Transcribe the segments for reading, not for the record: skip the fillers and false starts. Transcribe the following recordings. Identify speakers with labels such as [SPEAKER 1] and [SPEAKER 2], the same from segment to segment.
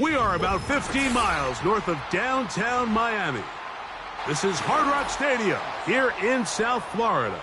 [SPEAKER 1] We are about 15 miles north of downtown Miami. This is Hard Rock Stadium here in South Florida.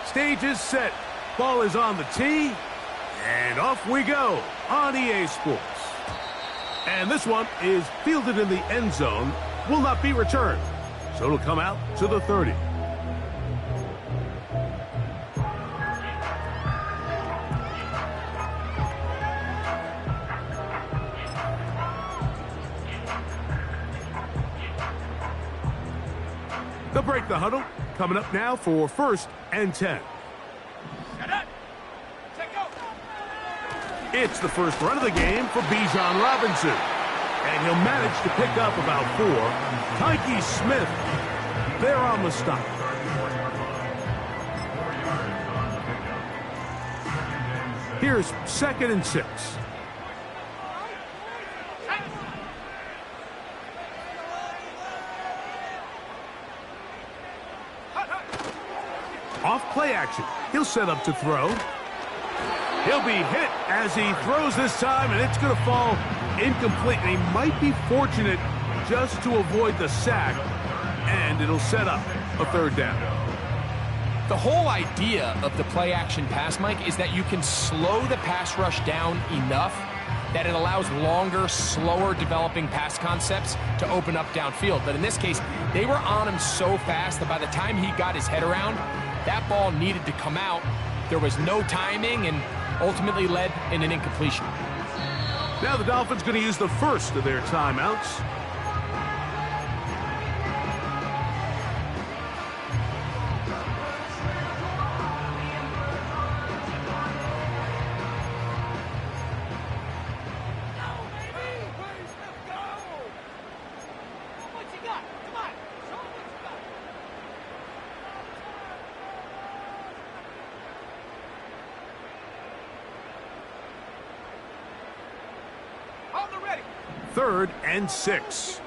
[SPEAKER 1] Stage is set. Ball is on the tee. And off we go on EA Sports. And this one is fielded in the end zone. Will not be returned. So it'll come out to the 30. They'll break the huddle. Coming up now for 1st and 10. It's the first run of the game for Bijan Robinson. And he'll manage to pick up about 4. Tyke Smith there on the stop. Here's 2nd and 6. Off play action. He'll set up to throw. He'll be hit as he throws this time, and it's going to fall incomplete. And he might be fortunate just to avoid the sack, and it'll set up a 3rd down.
[SPEAKER 2] The whole idea of the play action pass, Mike, is that you can slow the pass rush down enough that it allows longer, slower developing pass concepts to open up downfield. But in this case, they were on him so fast that by the time he got his head around, that ball needed to come out. There was no timing and ultimately led in an incompletion.
[SPEAKER 1] Now the Dolphins going to use the first of their timeouts. Third and 6.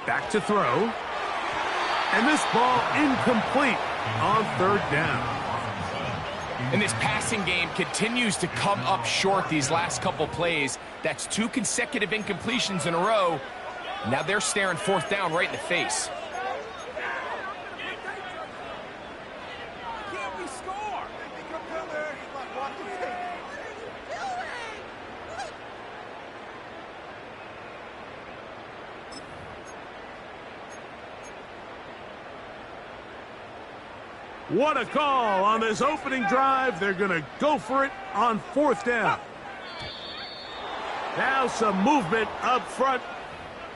[SPEAKER 1] Back to throw. And this ball incomplete on 3rd down.
[SPEAKER 2] And this passing game continues to come up short these last couple plays. That's 2 consecutive incompletions in a row. Now they're staring 4th down right in the face.
[SPEAKER 1] What a call on this opening drive. They're going to go for it on 4th down. Now some movement up front.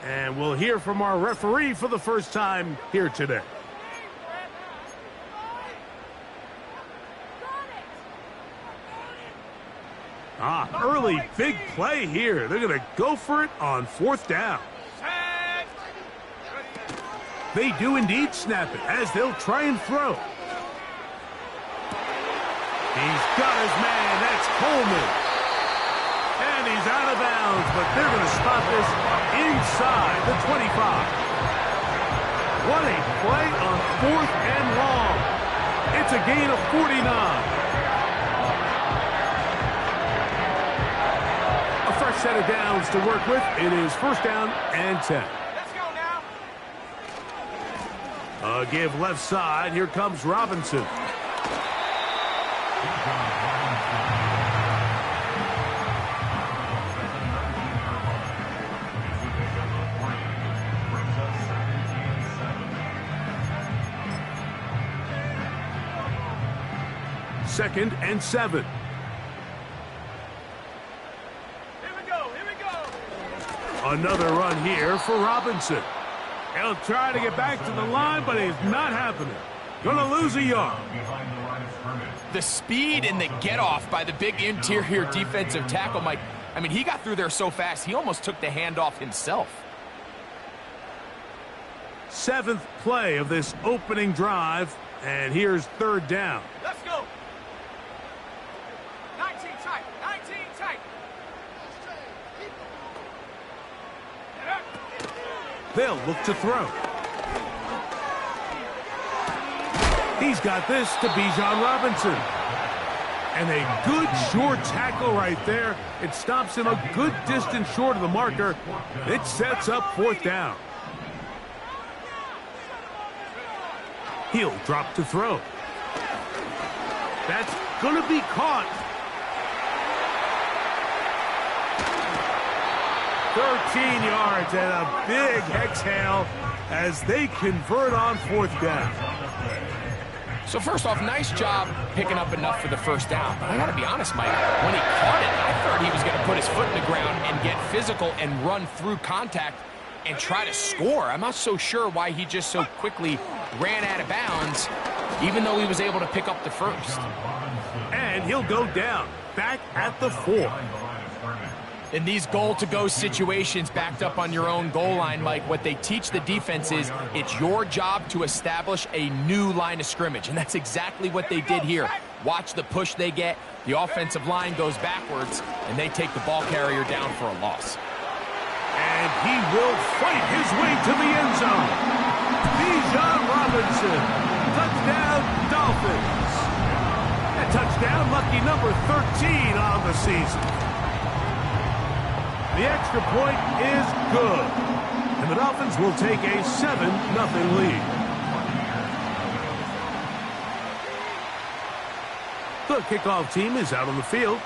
[SPEAKER 1] And we'll hear from our referee for the first time here today. Early big play here. They're going to go for it on 4th down. They do indeed snap it as they'll try and throw. He's got his man. That's Coleman. And he's out of bounds, but they're going to stop this inside the 25. What a play on 4th and long. It's a gain of 49. A fresh set of downs to work with. It is 1st down and 10.
[SPEAKER 3] Let's go now.
[SPEAKER 1] A give left side. Here comes Robinson. Second and 7.
[SPEAKER 3] Here we go.
[SPEAKER 1] Another run here for Robinson. He'll try to get back to the line, but it's not happening. Gonna lose a yard.
[SPEAKER 2] The speed and the get-off by the big interior defensive tackle, Mike. I mean, he got through there so fast, he almost took the handoff himself.
[SPEAKER 1] 7th play of this opening drive, and here's 3rd down.
[SPEAKER 3] Let's go. 19 tight. 19 tight.
[SPEAKER 1] They'll look to throw. He's got this to Bijan Robinson. And a good short tackle right there. It stops him a good distance short of the marker. It sets up 4th down. He'll drop to throw. That's going to be caught. 13 yards and a big exhale as they convert on 4th down.
[SPEAKER 2] So first off, nice job picking up enough for the 1st down. But I got to be honest, Mike, when he caught it, I thought he was going to put his foot in the ground and get physical and run through contact and try to score. I'm not so sure why he just so quickly ran out of bounds, even though he was able to pick up the 1st.
[SPEAKER 1] And he'll go down, back at the 4.
[SPEAKER 2] In these goal-to-go situations backed up on your own goal line, Mike, what they teach the defense is it's your job to establish a new line of scrimmage, and that's exactly what they did here. Watch the push they get. The offensive line goes backwards, and they take the ball carrier down for a loss.
[SPEAKER 1] And he will fight his way to the end zone. Bijan Robinson, touchdown Dolphins. A touchdown, lucky number 13 on the season. The extra point is good, and the Dolphins will take a 7-0 lead. The kickoff team is out on the field,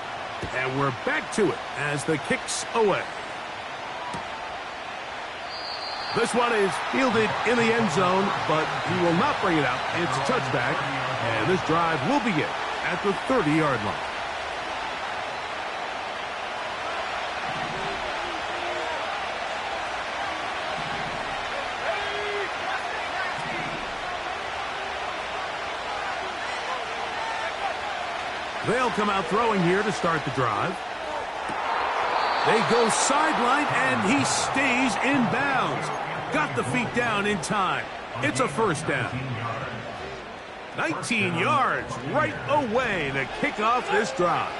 [SPEAKER 1] and we're back to it as the kick's away. This one is fielded in the end zone, but he will not bring it out. It's a touchback, and this drive will begin at the 30-yard line. They'll come out throwing here to start the drive. They go sideline, and he stays in bounds. Got the feet down in time. It's a 1st down. 19 yards right away to kick off this drive.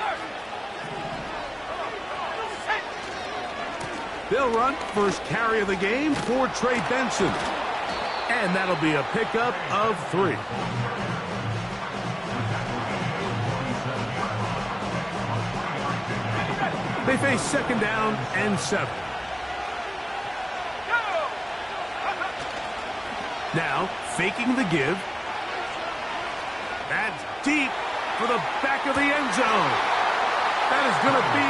[SPEAKER 1] They'll run first carry of the game for Trey Benson. And that'll be a pickup of 3. They face 2nd down and 7. Now, faking the give. That's deep for the back of the end zone. That is going to be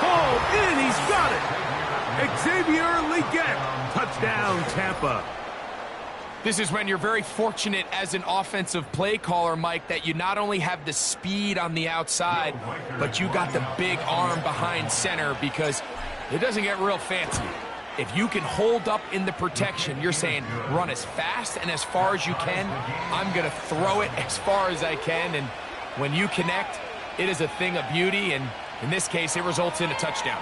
[SPEAKER 1] hauled in. He's got it. Xavier Legette. Touchdown, Tampa.
[SPEAKER 2] This is when you're very fortunate as an offensive play caller, Mike, that you not only have the speed on the outside, but you got the big arm behind center, because it doesn't get real fancy. If you can hold up in the protection, you're saying run as fast and as far as you can. I'm going to throw it as far as I can, and when you connect, it is a thing of beauty, and in this case, it results in a touchdown.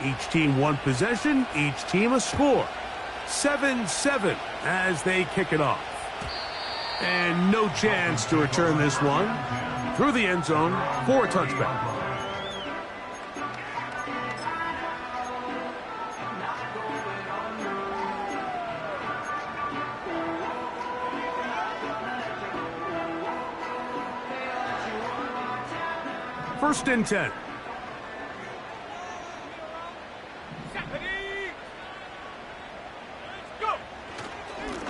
[SPEAKER 1] Each team one possession, each team a score. 7-7 as they kick it off. And no chance to return this one through the end zone for a touchback. First and 10.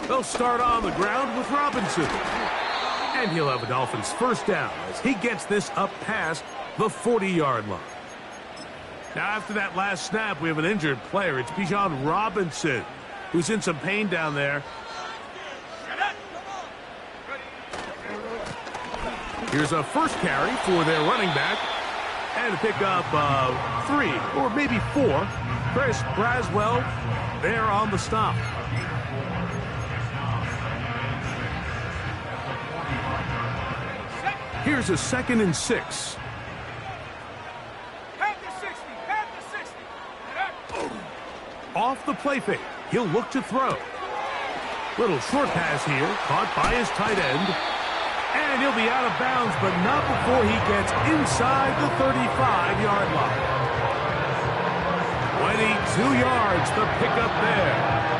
[SPEAKER 1] They'll start on the ground with Robinson. And he'll have a Dolphins 1st down as he gets this up past the 40-yard line. Now, after that last snap, we have an injured player. It's Bijan Robinson, who's in some pain down there. Here's a first carry for their running back. And to pick up 3 or maybe 4. Chris Braswell there on the stop. Here's a 2nd and 6. Off the play fake. He'll look to throw. Little short pass here, caught by his tight end. And he'll be out of bounds, but not before he gets inside the 35-yard line. 22 yards, the pickup there.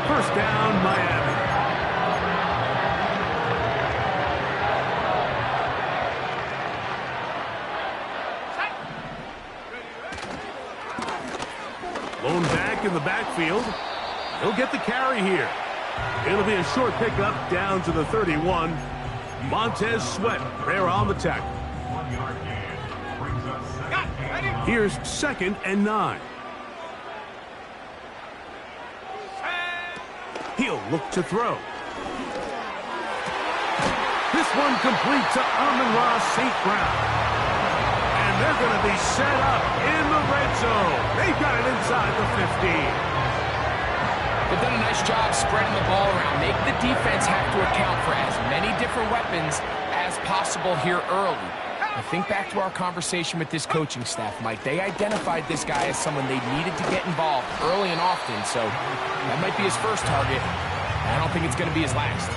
[SPEAKER 1] First down, Miami. Lone back in the backfield. He'll get the carry here. It'll be a short pickup down to the 31. Montez Sweat there on the tackle. Here's 2nd and 9. He'll look to throw. This one complete to Amon-Ra St. Brown. And they're going to be set up in the red zone. They've got it inside the 15.
[SPEAKER 2] They've done a nice job spreading the ball around. Make the defense have to account for as many different weapons as possible here early. I think back to our conversation with this coaching staff, Mike. They identified this guy as someone they needed to get involved early and often, so that might be his first target. I don't think it's going to be his last.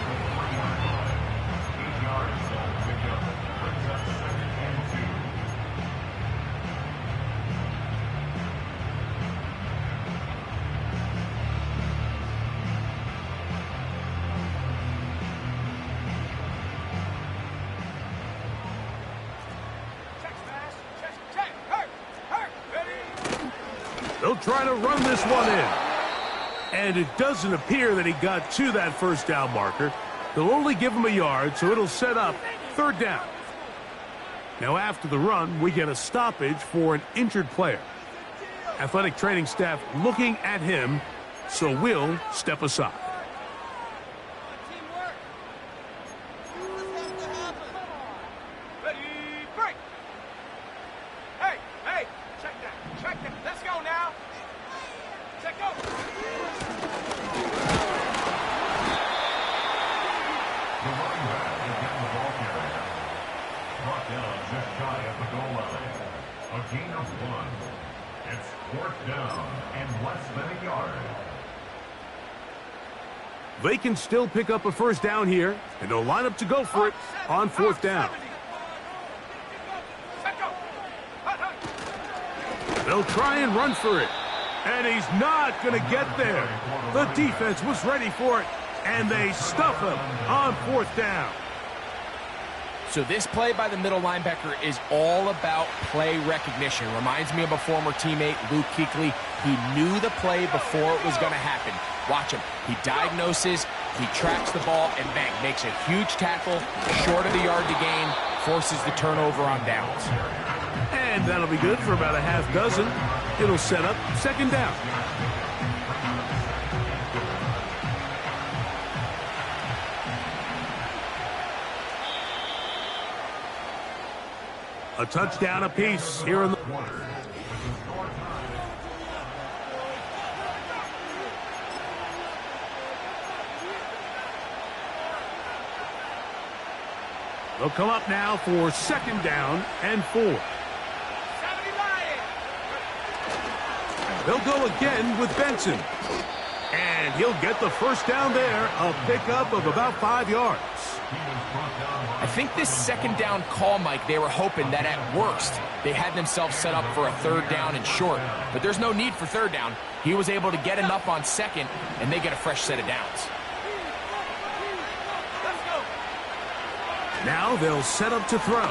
[SPEAKER 1] They'll try to run this one in. And it doesn't appear that he got to that first down marker. They'll only give him a yard, so it'll set up 3rd down. Now after the run, we get a stoppage for an injured player. Athletic training staff looking at him, so we'll step aside. They can still pick up a first down here, and they'll line up to go for it on 4th down. They'll try and run for it, and he's not going to get there. The defense was ready for it, and they stuff him on 4th down.
[SPEAKER 2] So this play by the middle linebacker is all about play recognition. Reminds me of a former teammate, Luke Kuechly. He knew the play before it was going to happen. Watch him. He diagnoses, he tracks the ball, and bang, makes a huge tackle, short of the yard to gain, forces the turnover on downs.
[SPEAKER 1] And that'll be good for about a half dozen. It'll set up 2nd down. A touchdown apiece here in the... They'll come up now for 2nd down and 4. They'll go again with Benson. And he'll get the first down there, a pickup of about 5 yards.
[SPEAKER 2] I think this 2nd down call, Mike, they were hoping that at worst they had themselves set up for a 3rd down and short. But there's no need for 3rd down. He was able to get enough on 2nd, and they get a fresh set of downs.
[SPEAKER 1] Now they'll set up to throw.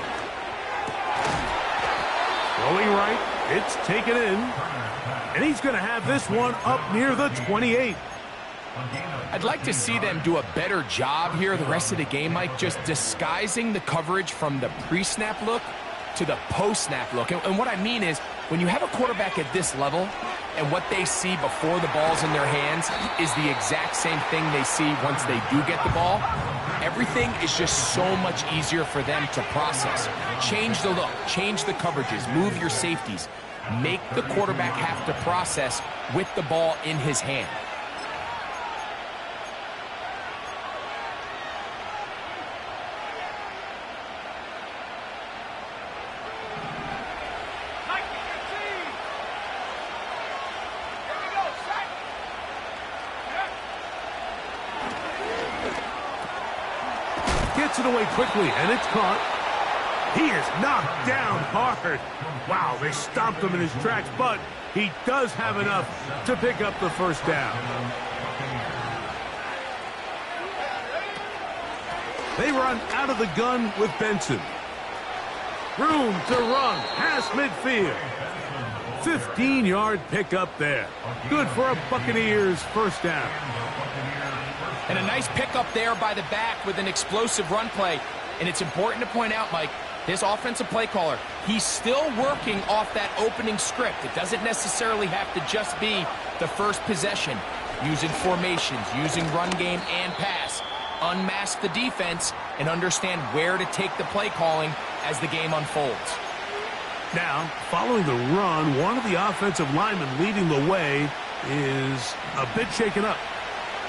[SPEAKER 1] Throwing right, it's taken in. And he's going to have this one up near the 28.
[SPEAKER 2] I'd like to see them do a better job here the rest of the game, Mike, just disguising the coverage from the pre-snap look to the post-snap look. And what I mean is, when you have a quarterback at this level and what they see before the ball's in their hands is the exact same thing they see once they do get the ball, everything is just so much easier for them to process. Change the look, change the coverages, move your safeties. Make the quarterback have to process with the ball in his hand.
[SPEAKER 1] Gets it away quickly, and it's caught. He is knocked down hard. Wow, they stopped him in his tracks, but he does have enough to pick up the first down. They run out of the gun with Benson. Room to run past midfield. 15-yard pickup there. Good for a Buccaneers first down.
[SPEAKER 2] And a nice pickup there by the back with an explosive run play. And it's important to point out, Mike, this offensive play caller, he's still working off that opening script. It doesn't necessarily have to just be the first possession. Using formations, using run game and pass. Unmask the defense and understand where to take the play calling as the game unfolds.
[SPEAKER 1] Now, following the run, one of the offensive linemen leading the way is a bit shaken up.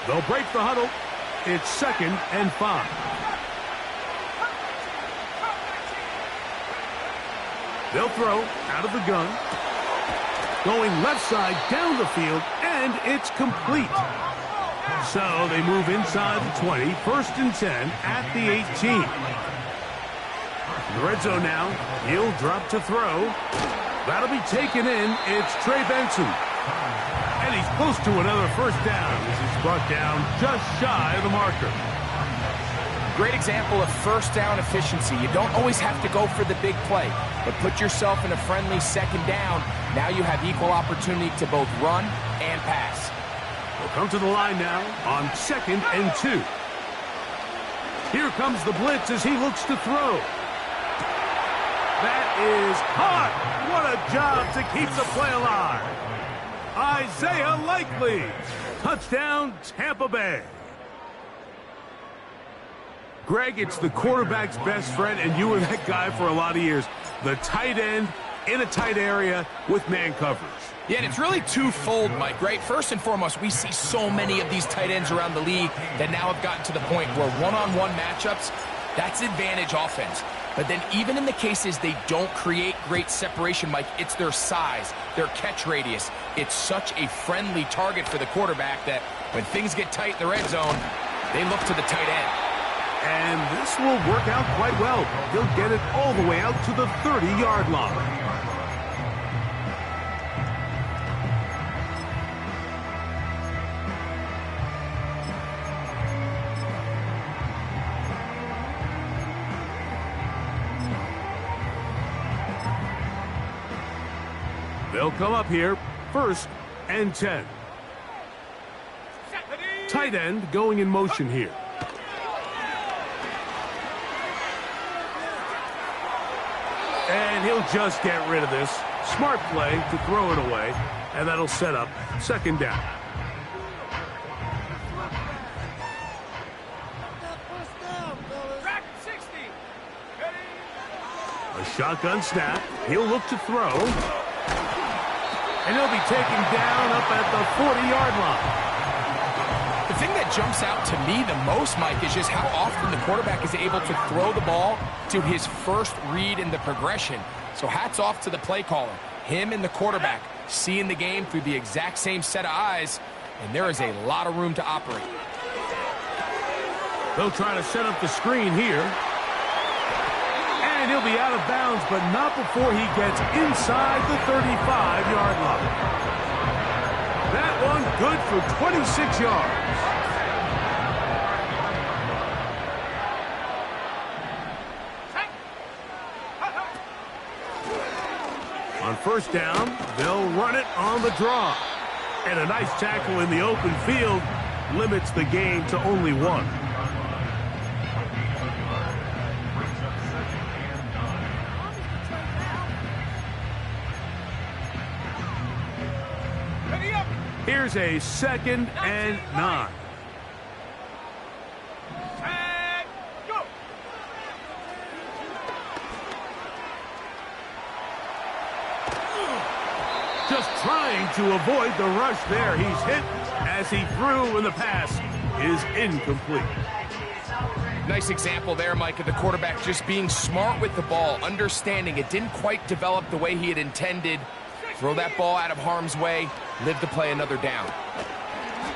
[SPEAKER 1] They'll break the huddle. It's 2nd and 5. They'll throw out of the gun. Going left side down the field, and it's complete. So they move inside the 20, 1st and 10 at the 18. In the red zone now, he'll drop to throw. That'll be taken in. It's Trey Benson. And he's close to another first down as he's brought down just shy of the marker.
[SPEAKER 2] Great example of first down efficiency. You don't always have to go for the big play, but put yourself in a friendly 2nd down. Now you have equal opportunity to both run and pass.
[SPEAKER 1] We'll come to the line now on 2nd and 2. Here comes the blitz as he looks to throw. That is caught. What a job to keep the play alive. Isaiah Likely. Touchdown, Tampa Bay. Greg, it's the quarterback's best friend, and you were that guy for a lot of years. The tight end in a tight area with man coverage.
[SPEAKER 2] Yeah, and it's really twofold, Mike, right? First and foremost, we see so many of these tight ends around the league that now have gotten to the point where one-on-one matchups, that's advantage offense. But then even in the cases they don't create great separation, Mike, it's their size, their catch radius. It's such a friendly target for the quarterback that when things get tight in the red zone, they look to the tight end.
[SPEAKER 1] And this will work out quite well. He'll get it all the way out to the 30-yard line. They'll come up here, 1st and 10. Tight end going in motion here. And he'll just get rid of this. Smart play to throw it away, and that'll set up 2nd down. A shotgun snap. He'll look to throw. And he'll be taken down up at the 40-yard line.
[SPEAKER 2] The thing that jumps out to me the most, Mike, is just how often the quarterback is able to throw the ball to his first read in the progression. So hats off to the play caller. Him and the quarterback seeing the game through the exact same set of eyes, and there is a lot of room to operate.
[SPEAKER 1] They'll try to set up the screen here. And he'll be out of bounds, but not before he gets inside the 35-yard line. That one good for 26 yards. On 1st down, they'll run it on the draw. And a nice tackle in the open field limits the game to only 1. Here's a 2nd and 9. trying to avoid the rush there. He's hit as he threw, and the pass is incomplete.
[SPEAKER 2] Nice example there, Mike, of the quarterback just being smart with the ball, understanding it didn't quite develop the way he had intended. Throw that ball out of harm's way, live to play another down.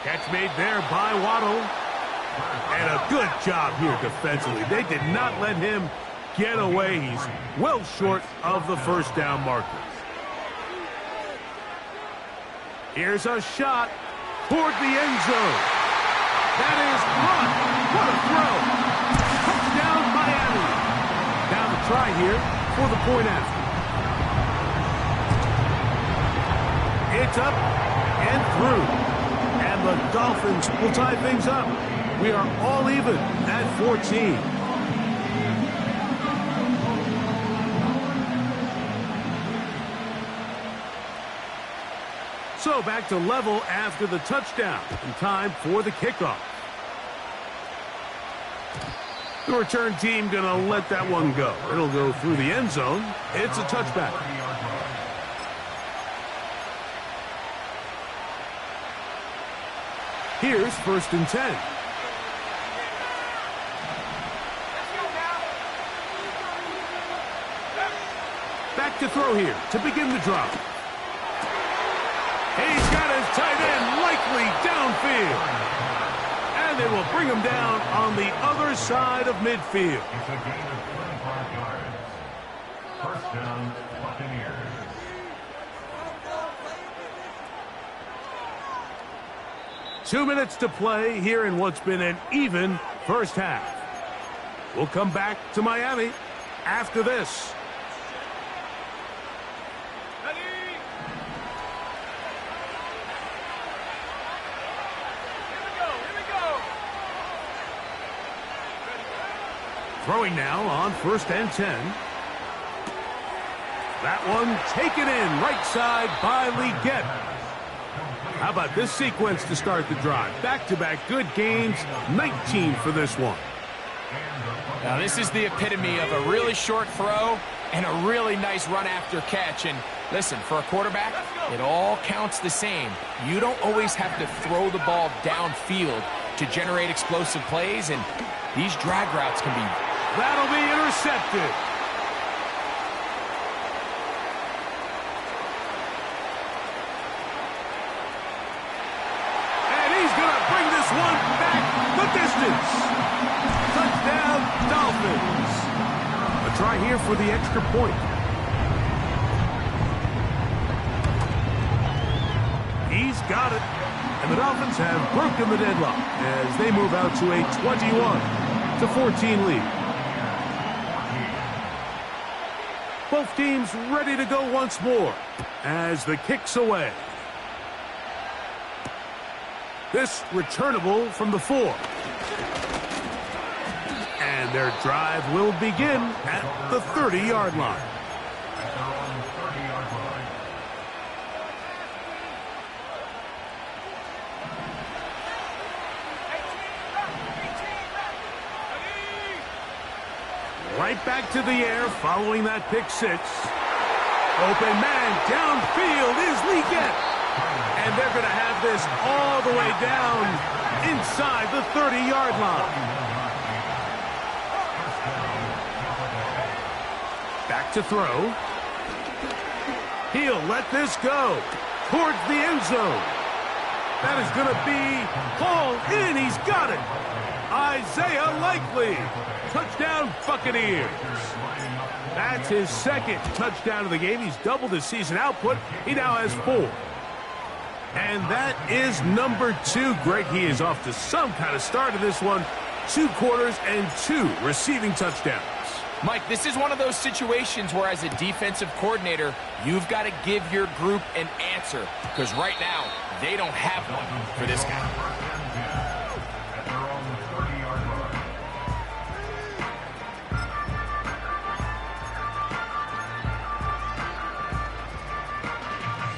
[SPEAKER 1] Catch made there by Waddle. And a good job here defensively. They did not let him get away. He's well short of the first down marker. Here's a shot toward the end zone. That is caught. What a throw. Touchdown, Miami. Now the try here for the point after. It's up and through. And the Dolphins will tie things up. We are all even at 14. So back to level after the touchdown. And time for the kickoff. The return team going to let that one go. It'll go through the end zone. It's a touchback. Here's 1st and 10. Back to throw here to begin the drive. He's got his tight end likely downfield. And they will bring him down on the other side of midfield.
[SPEAKER 4] It's a gain of 25 yards. First down, Buccaneers.
[SPEAKER 1] Two minutes to play here in what's been an even first half. We'll come back to Miami after this. Throwing now on 1st and 10. That one taken in right side by Leggett. How about this sequence to start the drive? Back-to-back good gains, 19 for this one.
[SPEAKER 2] Now this is the epitome of a really short throw and a really nice run after catch. And listen, for a quarterback, it all counts the same. You don't always have to throw the ball downfield to generate explosive plays, and these drag routes can be...
[SPEAKER 1] That'll be intercepted. And he's going to bring this one back the distance. Touchdown, Dolphins. A try here for the extra point. He's got it. And the Dolphins have broken the deadlock as they move out to a 21-14 lead. Both teams ready to go once more as the kick's away. This returnable from the 4. And their drive will begin at the 30-yard line. Right back to the air following that pick 6. Open man downfield is Leggett. And they're going to have this all the way down inside the 30-yard line. Back to throw. He'll let this go towards the end zone. That is going to be hauled in. He's got it. Isaiah Likely. Touchdown, Buccaneers. That's his 2nd touchdown of the game. He's doubled his season output. He now has 4. And that is number 2. Greg, he is off to some kind of start in this one. 2 quarters and 2 receiving touchdowns.
[SPEAKER 2] Mike, this is one of those situations where as a defensive coordinator, you've got to give your group an answer. Because right now, they don't have one for this guy.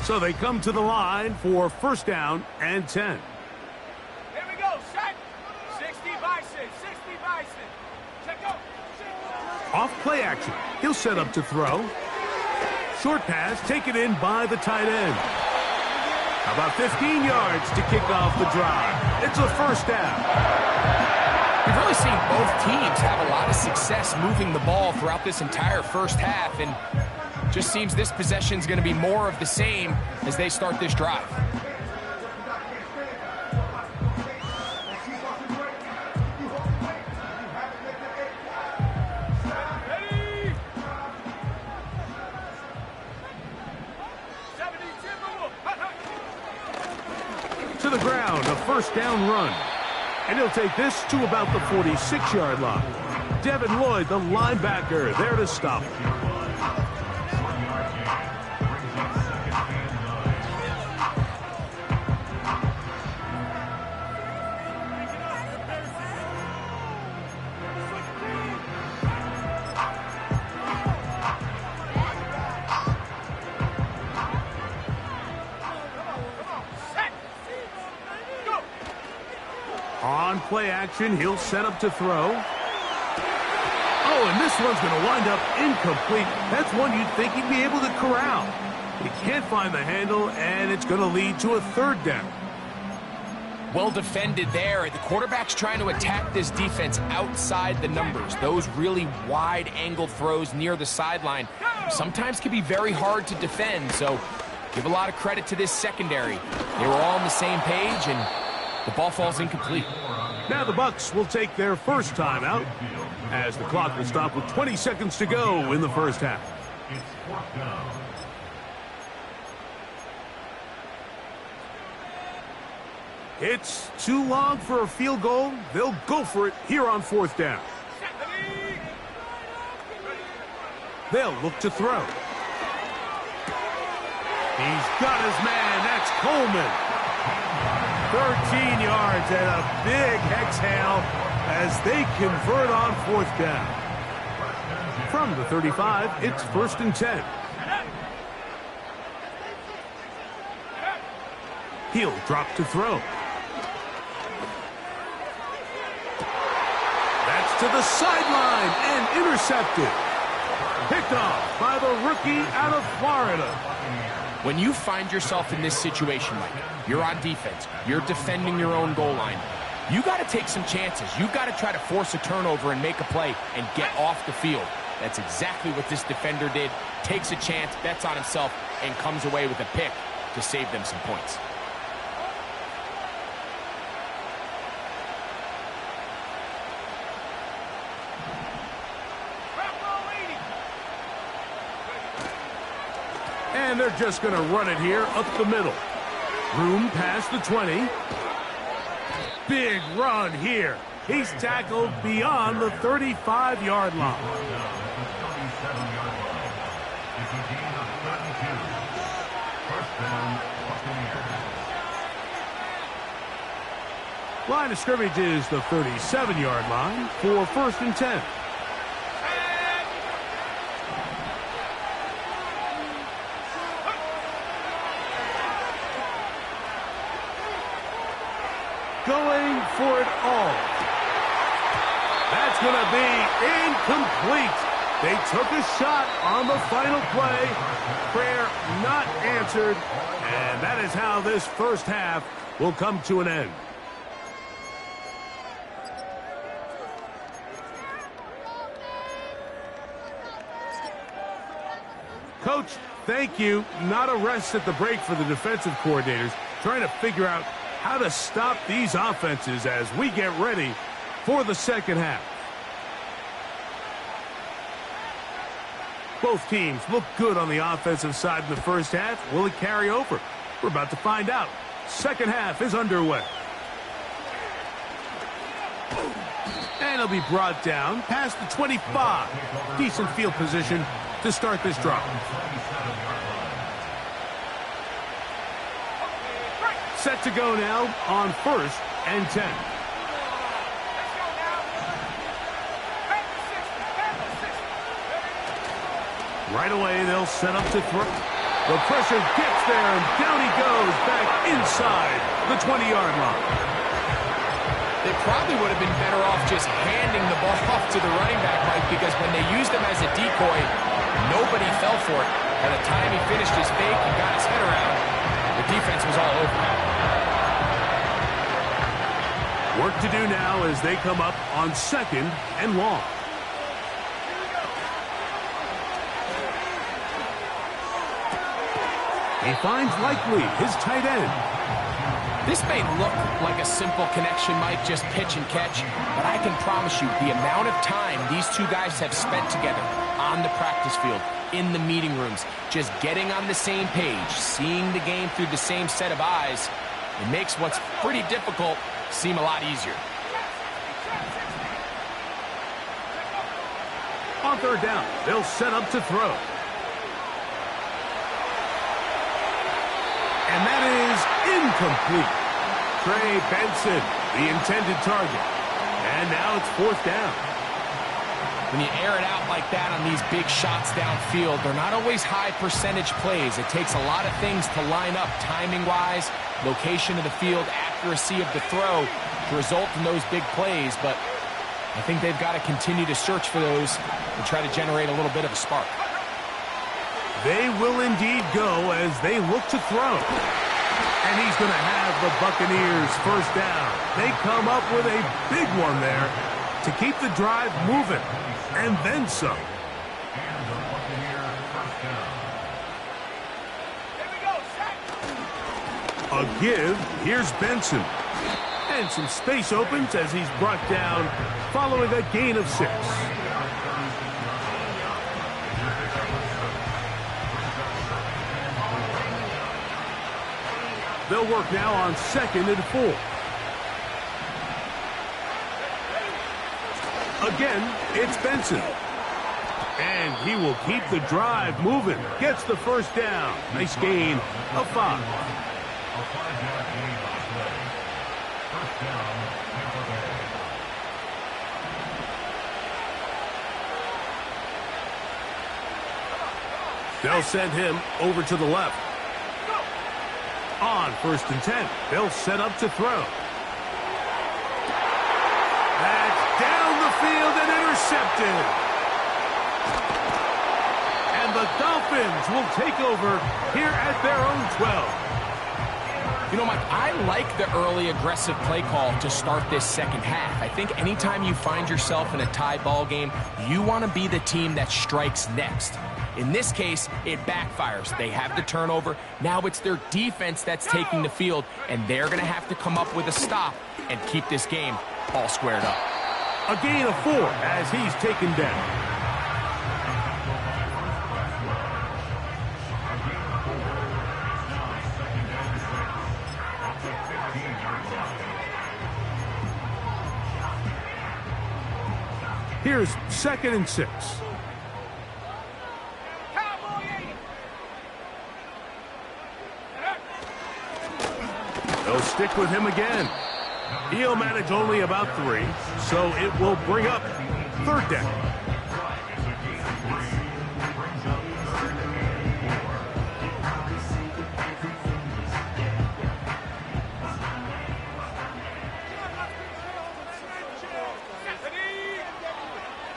[SPEAKER 1] So they come to the line for 1st down and 10.
[SPEAKER 3] Here we go, set. 60 Bison, 60 Bison. Check go.
[SPEAKER 1] Off play action. He'll set up to throw. Short pass taken in by the tight end. How about 15 yards to kick off the drive? It's a first down.
[SPEAKER 2] We've really seen both teams have a lot of success moving the ball throughout this entire first half, and just seems this possession is going to be more of the same as they start this drive.
[SPEAKER 1] To the ground, a first down run. And he'll take this to about the 46-yard line. Devin Lloyd, the linebacker, there to stop him. On play action, he'll set up to throw. Oh, and this one's going to wind up incomplete. That's one you'd think he'd be able to corral. He can't find the handle, and it's going to lead to a third down.
[SPEAKER 2] Well defended there. The quarterback's trying to attack this defense outside the numbers. Those really wide-angled throws near the sideline sometimes can be very hard to defend, so give a lot of credit to this secondary. They were all on the same page, and the ball falls incomplete.
[SPEAKER 1] Now the Bucs will take their first time out as the clock will stop with 20 seconds to go in the first half.
[SPEAKER 4] It's fourth down.
[SPEAKER 1] It's too long for a field goal. They'll go for it here on fourth down. They'll look to throw. He's got his man. That's Coleman. 13 yards and a big exhale as they convert on fourth down. From the 35, it's 1st and 10. He'll drop to throw. That's to the sideline and intercepted. Picked off by the rookie out of Florida.
[SPEAKER 2] When you find yourself in this situation, Mike, you're on defense, you're defending your own goal line, you got to take some chances. You got to try to force a turnover and make a play and get off the field. That's exactly what this defender did. Takes a chance, bets on himself, and comes away with a pick to save them some points.
[SPEAKER 1] And they're just going to run it here up the middle. Room past the 20. Big run here. He's tackled beyond the 35-yard line. Line of scrimmage is the 37-yard line for 1st and 10. Going for it all. That's going to be incomplete. They took a shot on the final play. Prayer not answered. And that is how this first half will come to an end. Coach, thank you. Not a rest at the break for the defensive coordinators, trying to figure out how to stop these offenses as we get ready for the second half. Both teams look good on the offensive side in the first half. Will it carry over? We're about to find out. Second half is underway. And he'll be brought down past the 25. Decent field position to start this drive. Set to go now on 1st and 10. Right away, they'll set up to throw. The pressure gets there, and down he goes back inside the 20-yard line.
[SPEAKER 2] They probably would have been better off just handing the ball off to the running back, Mike, because when they used him as a decoy, nobody fell for it. By the time he finished his fake and got his head around, The defense was all over that.
[SPEAKER 1] Work to do now as they come up on 2nd and long. He finds Likely, his tight end.
[SPEAKER 2] This may look like a simple connection, Mike, just pitch and catch, but I can promise you the amount of time these two guys have spent together on the practice field, in the meeting rooms, just getting on the same page, seeing the game through the same set of eyes, it makes what's pretty difficult seem a lot easier.
[SPEAKER 1] On 3rd down, they'll set up to throw. And that is incomplete. Trey Benson, the intended target. And now it's 4th down.
[SPEAKER 2] When you air it out like that on these big shots downfield, they're not always high percentage plays. It takes a lot of things to line up timing-wise, location of the field, accuracy of the throw to result in those big plays. But I think they've got to continue to search for those and try to generate a little bit of a spark.
[SPEAKER 1] They will indeed go as they look to throw. And he's going to have the Buccaneers 1st down. They come up with a big one there to keep the drive moving. And then some. A give. Here's Benson. And some space opens as he's brought down following a gain of 6. They'll work now on 2nd and 4. Again, it's Benson. And he will keep the drive moving. Gets the 1st down. Nice gain of 5. They'll send him over to the left. On 1st and 10, they'll set up to throw. That's down the field and intercepted. And the Dolphins will take over here at their own 12.
[SPEAKER 2] You know, Mike, I like the early aggressive play call to start this 2nd half. I think anytime you find yourself in a tie ball game, you want to be the team that strikes next. In this case, it backfires. They have the turnover. Now it's their defense that's taking the field, and they're going to have to come up with a stop and keep this game all squared up.
[SPEAKER 1] A gain of 4 as he's taken down. Here's 2nd and 6. They'll stick with him again. He'll manage only about 3, so it will bring up 3rd down.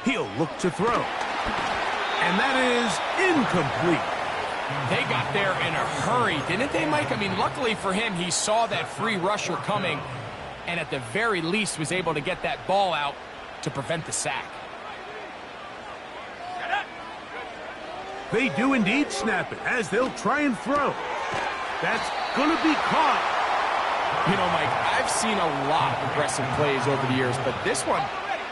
[SPEAKER 1] He'll look to throw. And that is incomplete.
[SPEAKER 2] They got there in a hurry, didn't they, Mike? I mean, luckily for him, he saw that free rusher coming and at the very least was able to get that ball out to prevent the sack.
[SPEAKER 1] They do indeed snap it as they'll try and throw. That's going to be caught.
[SPEAKER 2] You know, Mike, I've seen a lot of aggressive plays over the years, but this one,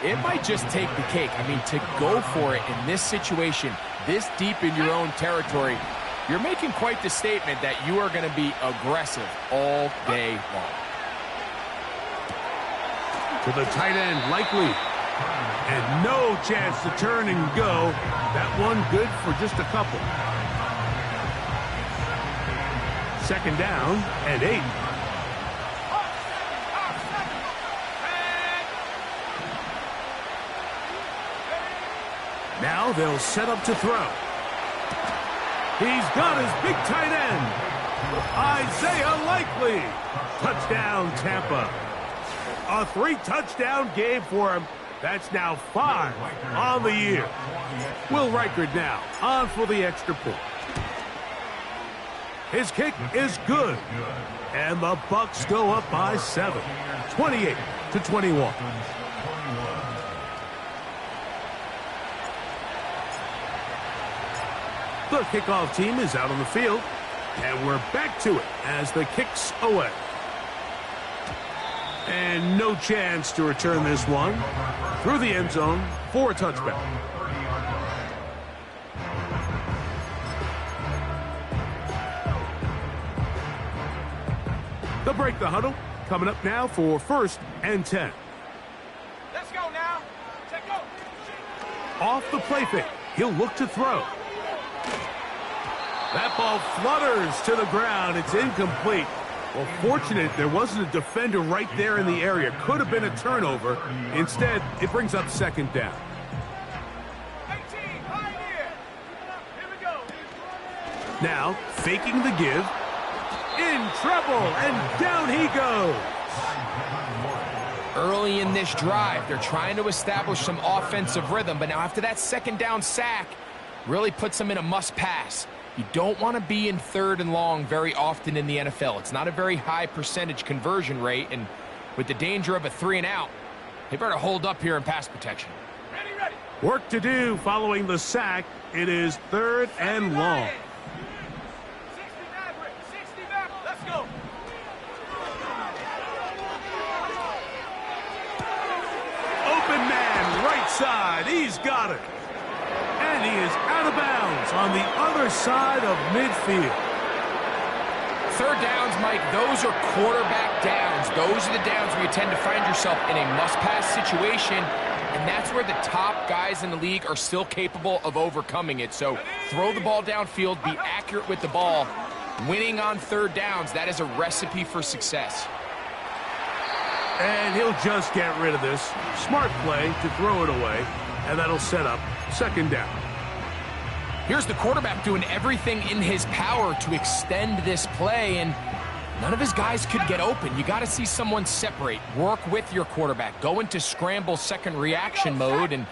[SPEAKER 2] it might just take the cake. I mean, to go for it in this situation, this deep in your own territory, you're making quite the statement that you are going to be aggressive all day long.
[SPEAKER 1] To the tight end, Likely. And no chance to turn and go. That one good for just a couple. 2nd down and 8. Now they'll set up to throw. He's got his big tight end, Isaiah Likely. Touchdown, Tampa. A 3-touchdown game for him. That's now 5 on the year. Will Reichard now on for the extra point. His kick is good. And the Bucs go up by 7, 28-21. The kickoff team is out on the field, and we're back to it as the kick's away. And no chance to return this one through the end zone for a touchback. They'll break the huddle. Coming up now for 1st and 10.
[SPEAKER 3] Let's go now. Check go.
[SPEAKER 1] Off the play fake. He'll look to throw. That ball flutters to the ground. It's incomplete. Well, fortunate there wasn't a defender right there in the area. Could have been a turnover. Instead, it brings up 2nd down.
[SPEAKER 3] 18, right here. Here we go.
[SPEAKER 1] Now, faking the give. In trouble, and down he goes.
[SPEAKER 2] Early in this drive, they're trying to establish some offensive rhythm, but now after that 2nd down sack, really puts them in a must-pass. You don't want to be in 3rd and long very often in the NFL. It's not a very high percentage conversion rate, and with the danger of a 3-and-out, they better hold up here in pass protection.
[SPEAKER 3] Ready, ready.
[SPEAKER 1] Work to do following the sack. It is 3rd and long.
[SPEAKER 3] 60 back. Let's go.
[SPEAKER 1] Open man, right side. He's got it. And he is out of bounds on the other side of midfield.
[SPEAKER 2] 3rd downs, Mike, those are quarterback downs. Those are the downs where you tend to find yourself in a must-pass situation, and that's where the top guys in the league are still capable of overcoming it. So throw the ball downfield, be accurate with the ball. Winning on 3rd downs, that is a recipe for success.
[SPEAKER 1] And he'll just get rid of this. Smart play to throw it away, and that'll set up 2nd down.
[SPEAKER 2] Here's the quarterback doing everything in his power to extend this play, and none of his guys could get open. You got to see someone separate. Work with your quarterback. Go into scramble 2nd reaction mode, and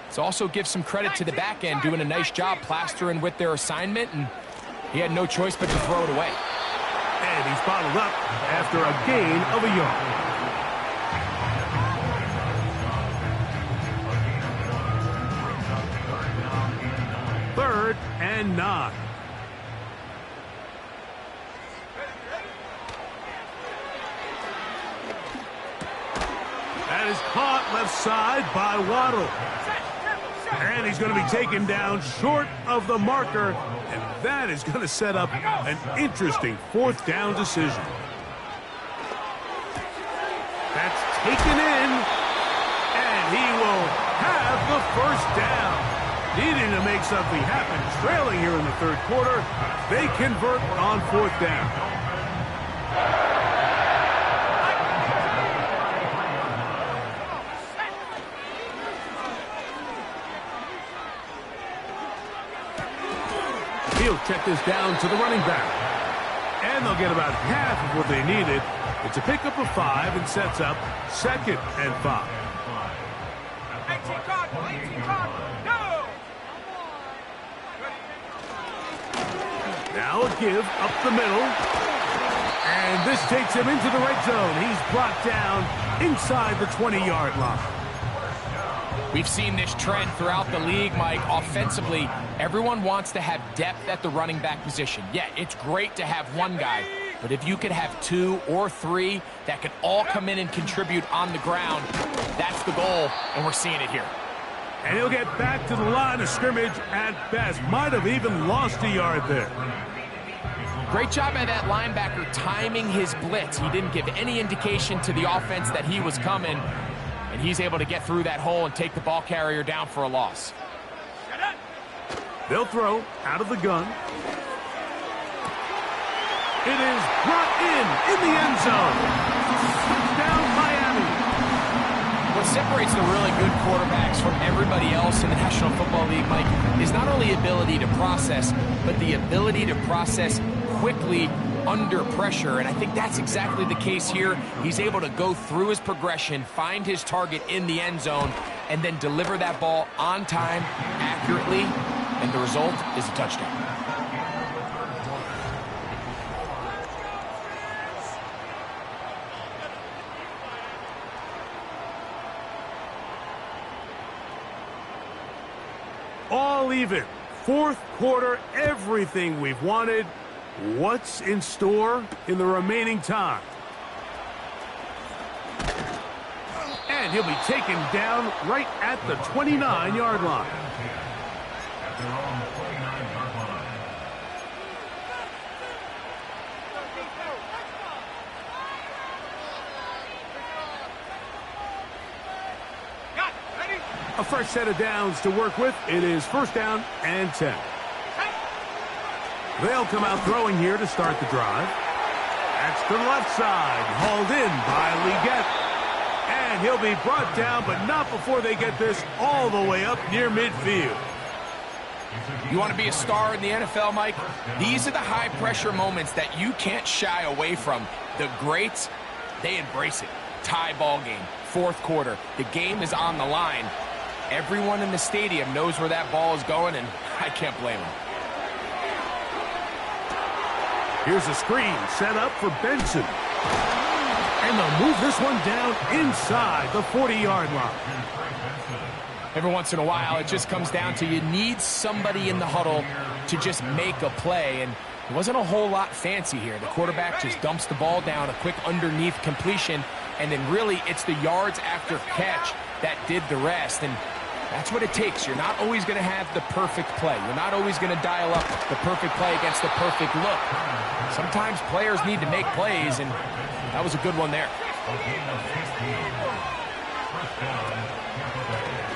[SPEAKER 2] let's also give some credit to the back end doing a nice job plastering with their assignment, and he had no choice but to throw it away.
[SPEAKER 1] And he's bottled up after a gain of a yard. 3rd and 9. That is caught left side by Waddle. And he's going to be taken down short of the marker. And that is going to set up an interesting 4th down decision. That's taken in. And he will have the 1st down. Needing to make something happen, trailing here in the 3rd quarter. They convert on 4th down. He'll check this down to the running back. And they'll get about half of what they needed. It's a pickup of 5 and sets up 2nd and 5.
[SPEAKER 3] 18 Cardinal, 18 Cardinal. No!
[SPEAKER 1] Now a give up the middle. And this takes him into the red zone. He's brought down inside the 20-yard line.
[SPEAKER 2] We've seen this trend throughout the league, Mike. Offensively, everyone wants to have depth at the running back position. Yeah, it's great to have one guy, but if you could have 2 or 3 that could all come in and contribute on the ground, that's the goal, and we're seeing it here.
[SPEAKER 1] And he'll get back to the line of scrimmage at best. Might have even lost a yard there.
[SPEAKER 2] Great job by that linebacker timing his blitz. He didn't give any indication to the offense that he was coming, and he's able to get through that hole and take the ball carrier down for a loss.
[SPEAKER 1] They'll throw out of the gun. It is brought in the end zone. Touchdown, Miami.
[SPEAKER 2] What separates the really good quarterbacks from everybody else in the National Football League, Mike, is not only ability to process, but the ability to process quickly under pressure, and I think that's exactly the case here. He's able to go through his progression, find his target in the end zone, and then deliver that ball on time, accurately, and the result is a touchdown.
[SPEAKER 1] all even. Fourth quarter, everything we've wanted. What's in store in the remaining time? And he'll be taken down right at the 29-yard line.
[SPEAKER 4] At their own 29-yard line.
[SPEAKER 3] Got it. Ready?
[SPEAKER 1] A fresh set of downs to work with. It is first down and 10. They'll come out throwing here to start the drive. That's to the left side, hauled in by Leggett. And he'll be brought down, but not before they get this all the way up near midfield.
[SPEAKER 2] You want to be a star in the NFL, Mike? These are the high-pressure moments that you can't shy away from. The greats, they embrace it. Tie ball game, fourth quarter. The game is on the line. Everyone in the stadium knows where that ball is going, and I can't blame them.
[SPEAKER 1] Here's a screen set up for Benson. And they'll move this one down inside the 40-yard line.
[SPEAKER 2] Every once in a while, it just comes down to you need somebody in the huddle to just make a play, and it wasn't a whole lot fancy here. The quarterback just dumps the ball down, a quick underneath completion, and then really it's the yards after catch that did the rest, and that's what it takes. You're not always going to have the perfect play. You're not always going to dial up the perfect play against the perfect look. Sometimes players need to make plays, and that was a good one there.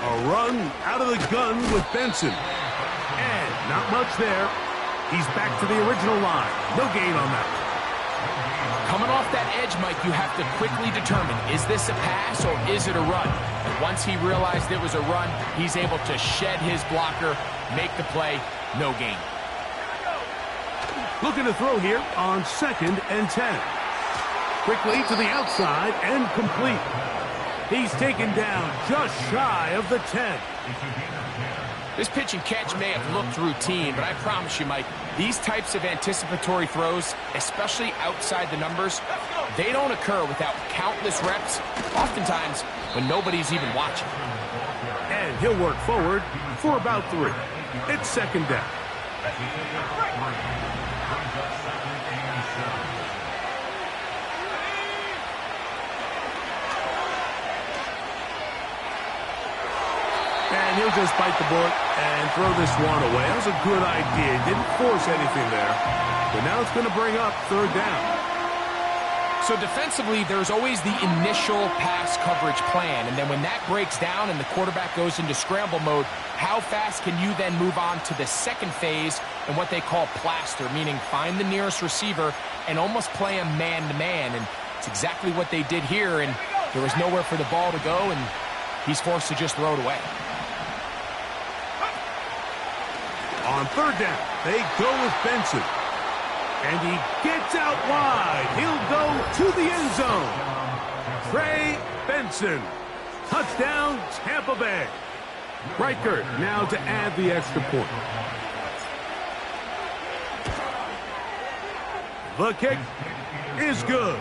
[SPEAKER 1] A run out of the gun with Benson. And not much there. He's back to the original line. No gain on that.
[SPEAKER 2] Coming off that edge, Mike, you have to quickly determine, is this a pass or is it a run? And once he realized it was a run, he's able to shed his blocker, make the play, no gain.
[SPEAKER 1] Looking to throw here on 2nd and 10. Quickly to the outside and complete. He's taken down just shy of the 10.
[SPEAKER 2] This pitch and catch may have looked routine, but I promise you, Mike, these types of anticipatory throws, especially outside the numbers, they don't occur without countless reps, oftentimes when nobody's even watching.
[SPEAKER 1] And he'll work forward for about 3. It's 2nd down. And he'll just bite the bullet and throw this one away. That was a good idea. He didn't force anything there. But now it's going to bring up 3rd down.
[SPEAKER 2] So defensively, there's always the initial pass coverage plan. And then when that breaks down and the quarterback goes into scramble mode, how fast can you then move on to the second phase and what they call plaster, meaning find the nearest receiver and almost play him man-to-man. And it's exactly what they did here. And there was nowhere for the ball to go, and he's forced to just throw it away.
[SPEAKER 1] On 3rd down, they go with Benson. And he gets out wide. He'll go to the end zone. Trey Benson. Touchdown, Tampa Bay. Riker now to add the extra point. The kick is good.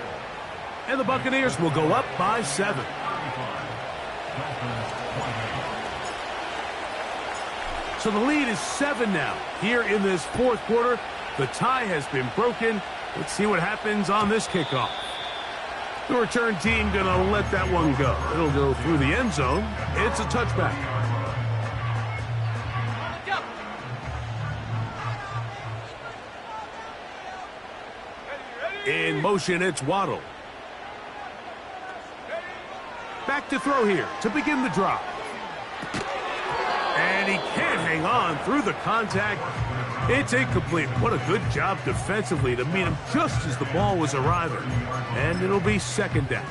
[SPEAKER 1] And the Buccaneers will go up by 7. So the lead is 7 now. Here in this 4th quarter, the tie has been broken. Let's see what happens on this kickoff. The return team going to let that one go. It'll go through the end zone. It's a touchback. In motion, it's Waddle. Back to throw here to begin the drive. And he can't hang on through the contact. It's incomplete. What a good job defensively to meet him just as the ball was arriving. And it'll be 2nd down.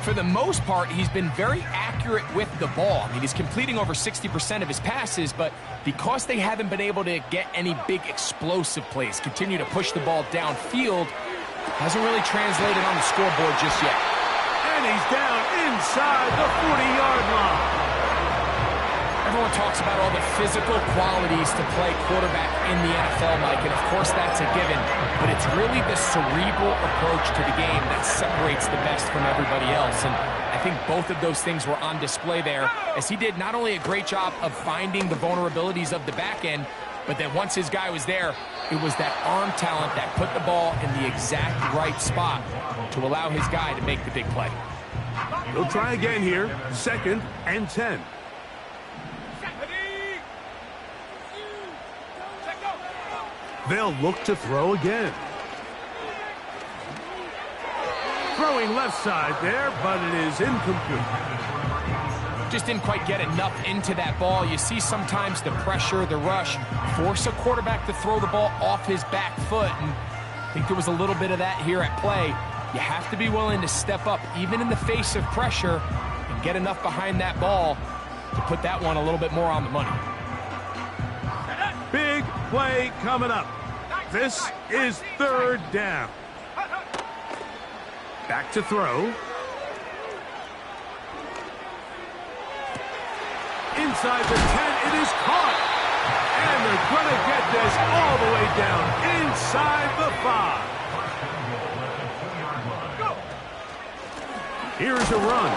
[SPEAKER 2] For the most part, he's been very accurate with the ball. I mean, he's completing over 60% of his passes, but because they haven't been able to get any big explosive plays, continue to push the ball downfield, hasn't really translated on the scoreboard just yet.
[SPEAKER 1] And he's down inside the 40-yard line.
[SPEAKER 2] Everyone talks about all the physical qualities to play quarterback in the NFL, Mike, and of course that's a given, but it's really the cerebral approach to the game that separates the best from everybody else, and I think both of those things were on display there, as he did not only a great job of finding the vulnerabilities of the back end, but then once his guy was there, it was that arm talent that put the ball in the exact right spot to allow his guy to make the big play.
[SPEAKER 1] He'll try again here, 2nd and 10. They'll look to throw again. Throwing left side there, but it is incomplete.
[SPEAKER 2] Just didn't quite get enough into that ball. You see sometimes the pressure, the rush, force a quarterback to throw the ball off his back foot. And I think there was a little bit of that here at play. You have to be willing to step up, even in the face of pressure, and get enough behind that ball to put that one a little bit more on the money.
[SPEAKER 1] Big play coming up. This is 3rd down. Back to throw. Inside the 10, it is caught. And they're going to get this all the way down inside the 5. Here's a run.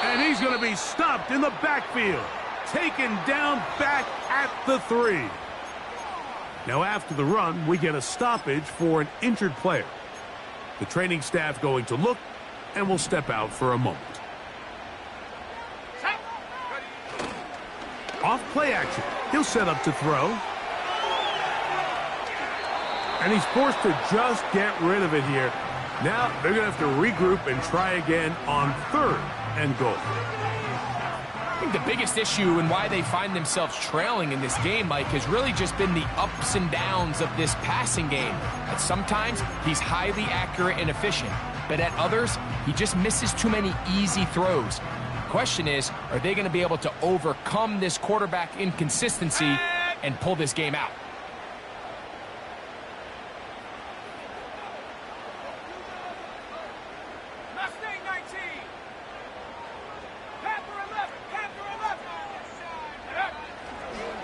[SPEAKER 1] And he's going to be stopped in the backfield. Taken down back at the 3. Now after the run, we get a stoppage for an injured player. The training staff going to look, and will step out for a moment. Off play action. He'll set up to throw. And he's forced to just get rid of it here. Now they're going to have to regroup and try again on 3rd and goal.
[SPEAKER 2] I think the biggest issue and why they find themselves trailing in this game, Mike, has really just been the ups and downs of this passing game. At sometimes, he's highly accurate and efficient, but at others, he just misses too many easy throws. The question is, are they going to be able to overcome this quarterback inconsistency and pull this game out?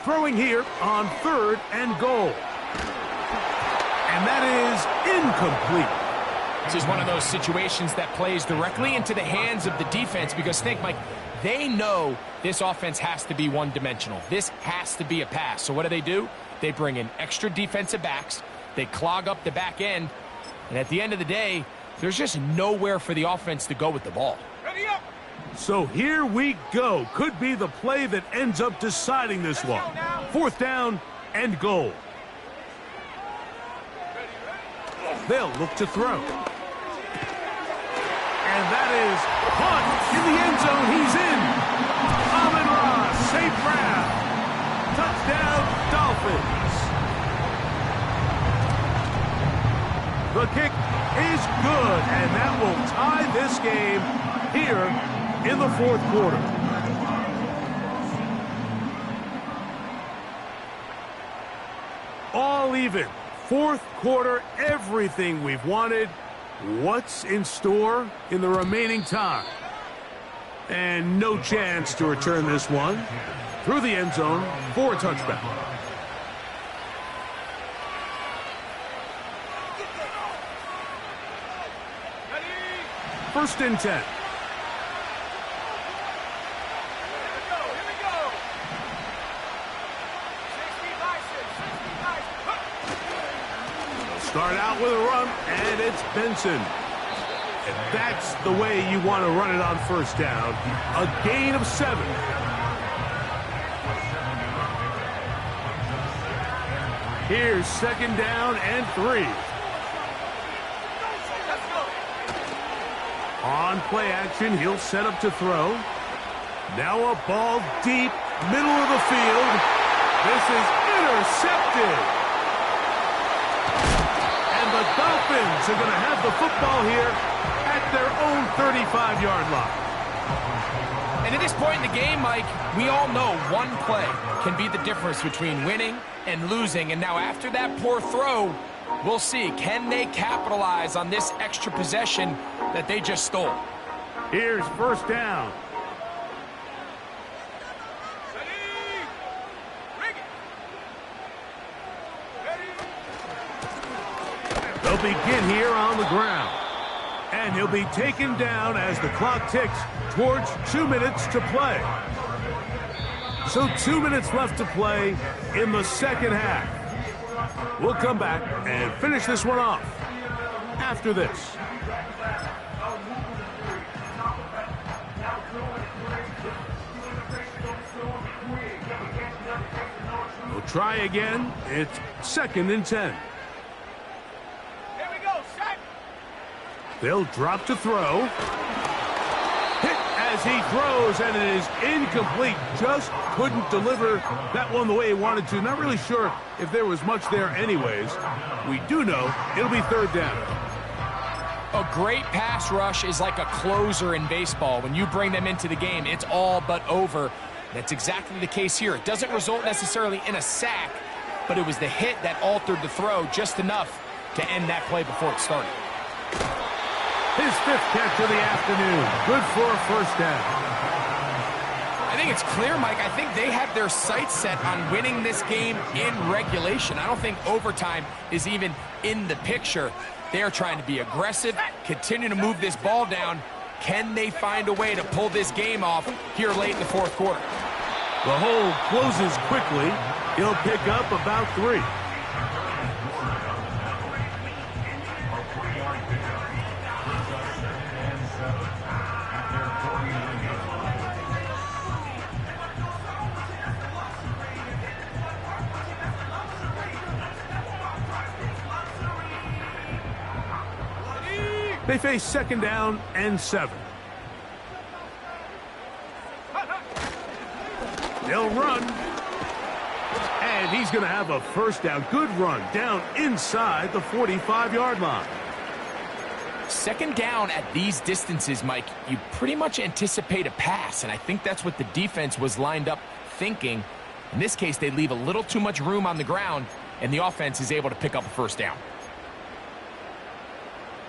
[SPEAKER 1] Throwing here on 3rd and goal. And that is incomplete.
[SPEAKER 2] This is one of those situations that plays directly into the hands of the defense, because think, Mike, they know this offense has to be one-dimensional. This has to be a pass. So what do? They bring in extra defensive backs. They clog up the back end. And at the end of the day, there's just nowhere for the offense to go with the ball.
[SPEAKER 3] Ready up!
[SPEAKER 1] So here we go. Could be the play that ends up deciding this one. 4th down and goal. They'll look to throw. And that is caught in the end zone. He's in. Amon-Ra, safe grab. Touchdown, Dolphins. The kick is good, and that will tie this game here in the 4th quarter. All even. 4th quarter, everything we've wanted. What's in store in the remaining time? And no chance to return this one through the end zone for a touchback. First and 10. Start out with a run, and it's Benson. And that's the way you want to run it on 1st down. A gain of 7. Here's 2nd down and 3. On play action, he'll set up to throw. Now a ball deep, middle of the field. This is intercepted. The Dolphins are going to have the football here at their own 35-yard line.
[SPEAKER 2] And at this point in the game, Mike, we all know one play can be the difference between winning and losing. And now after that poor throw, we'll see, can they capitalize on this extra possession that they just stole?
[SPEAKER 1] Here's 1st down. They'll begin here on the ground. And he'll be taken down as the clock ticks towards 2 minutes to play. So 2 minutes left to play in the second half. We'll come back and finish this one off after this. We'll try again. It's 2nd and 10.
[SPEAKER 3] Here we go, set.
[SPEAKER 1] They'll drop to throw. Hit as he throws, and it is incomplete. Just couldn't deliver that one the way he wanted to. Not really sure if there was much there anyways. We do know it'll be 3rd down.
[SPEAKER 2] A great pass rush is like a closer in baseball. When you bring them into the game, it's all but over. That's exactly the case here. It doesn't result necessarily in a sack, but it was the hit that altered the throw just enough to end that play before it started.
[SPEAKER 1] His 5th catch of the afternoon. Good for a 1st down.
[SPEAKER 2] I think it's clear, Mike. I think they have their sights set on winning this game in regulation. I don't think overtime is even in the picture. They are trying to be aggressive, continue to move this ball down. Can they find a way to pull this game off here late in the 4th quarter?
[SPEAKER 1] The hole closes quickly. He'll pick up about 3. They face 2nd down and 7. They'll run. And he's going to have a 1st down. Good run down inside the 45-yard line.
[SPEAKER 2] 2nd down at these distances, Mike, you pretty much anticipate a pass, and I think that's what the defense was lined up thinking. In this case, they leave a little too much room on the ground, and the offense is able to pick up a 1st down.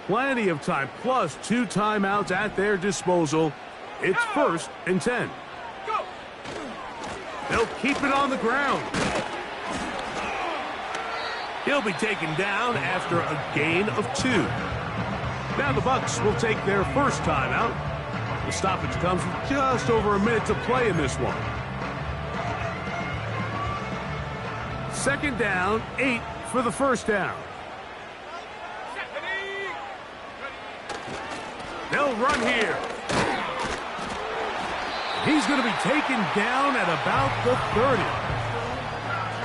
[SPEAKER 1] Plenty of time, plus 2 timeouts at their disposal. It's 1st and 10.
[SPEAKER 3] Go.
[SPEAKER 1] They'll keep it on the ground. He'll be taken down after a gain of 2. Now the Bucs will take their 1st timeout. The stoppage comes with just over a minute to play in this one. 2nd down, 8 for the 1st down. They'll run here. He's going to be taken down at about the 30.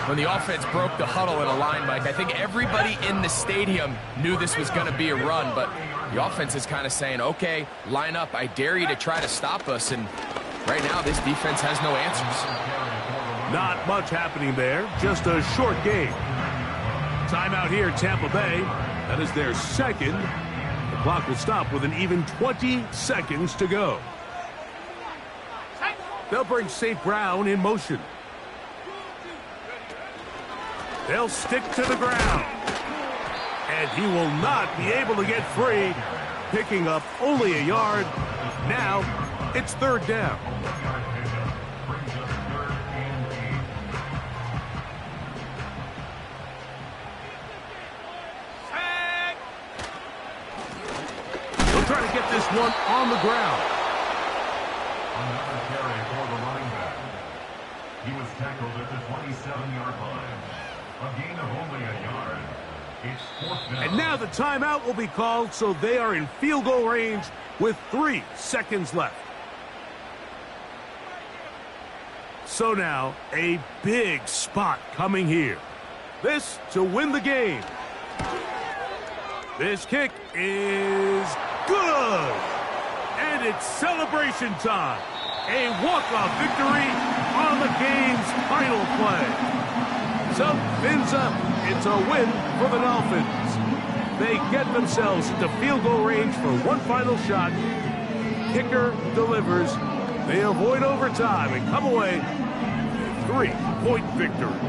[SPEAKER 2] When the offense broke the huddle in a line, Mike, I think everybody in the stadium knew this was going to be a run, but the offense is kind of saying, okay, line up. I dare you to try to stop us, and right now this defense has no answers.
[SPEAKER 1] Not much happening there, just a short game. Timeout here, Tampa Bay. That is their 2nd. The clock will stop with an even 20 seconds to go. They'll bring St. Brown in motion. They'll stick to the ground. And he will not be able to get free, picking up only a yard. Now it's 3rd down. Trying to get this one on the ground.
[SPEAKER 4] Another carry for the running back. He was tackled at the 27-yard line. A gain of only a yard. It's 4th down.
[SPEAKER 1] And now the timeout will be called, so they are in field goal range with 3 seconds left. So now a big spot coming here. This to win the game. This kick is good. And it's celebration time. A walk-off victory on the game's final play. So, fins up. It's a win for the Dolphins. They get themselves into field goal range for one final shot. Kicker delivers. They avoid overtime and come away with a 3-point victory.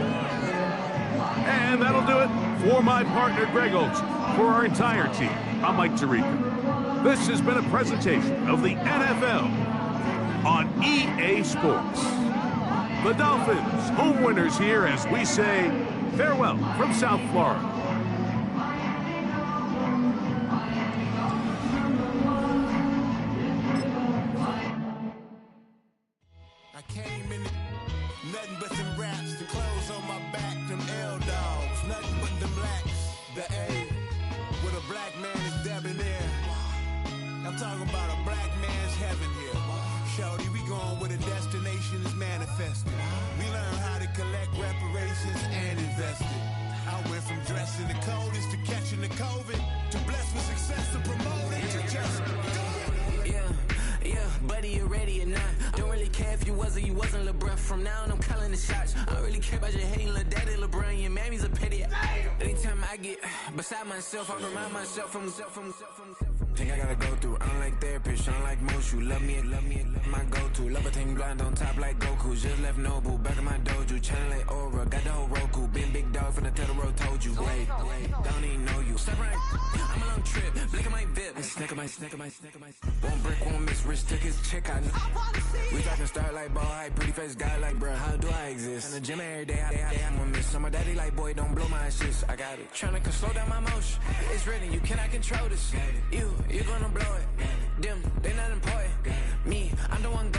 [SPEAKER 1] And that'll do it for my partner, Greg Oates. For our entire team, I'm Mike Tirico. This has been a presentation of the NFL on EA Sports. The Dolphins, home winners here as we say farewell from South Florida.
[SPEAKER 5] I came in nothing but them raps, the clothes on my back, them L-dogs, nothing but them blacks. The A, with a black man is debonair. I'm talking about a black man's heaven here. Shorty, we going where the destination is manifested. We learn how to collect reparations and invest it. I went from dressing the coldest to catching the COVID, to blessed with success and promoted to just go.
[SPEAKER 6] Yeah, buddy, you ready or not? Don't really care if you was or you wasn't LeBron. From now on, I'm calling the shots. I don't really care about your hating little daddy LeBron. Your mammy's a pity. Anytime I get beside myself, I remind myself from Think I gotta go through. I don't like therapists, I don't like most. You love me, my go-to. Love a thing blind on top like Goku. Just left Nobu, back in my dojo. Channel like Aura, got the whole Roku. Been big dog from the Tether Road, told you. Wait, don't even know you. Step right, I'm a long trip. Blick at my VIP. Snack of my. Won't break, won't miss. Rich took his check out. We talking start like ball hype. Pretty face guy like, bruh, how do I exist? In the gym every day, I'm gonna miss. So my daddy like, boy, don't blow my assist. I got it. Tryna slow down my motion. It's written, you cannot control this. You gonna blow it. Them, they not important. Me, I'm the one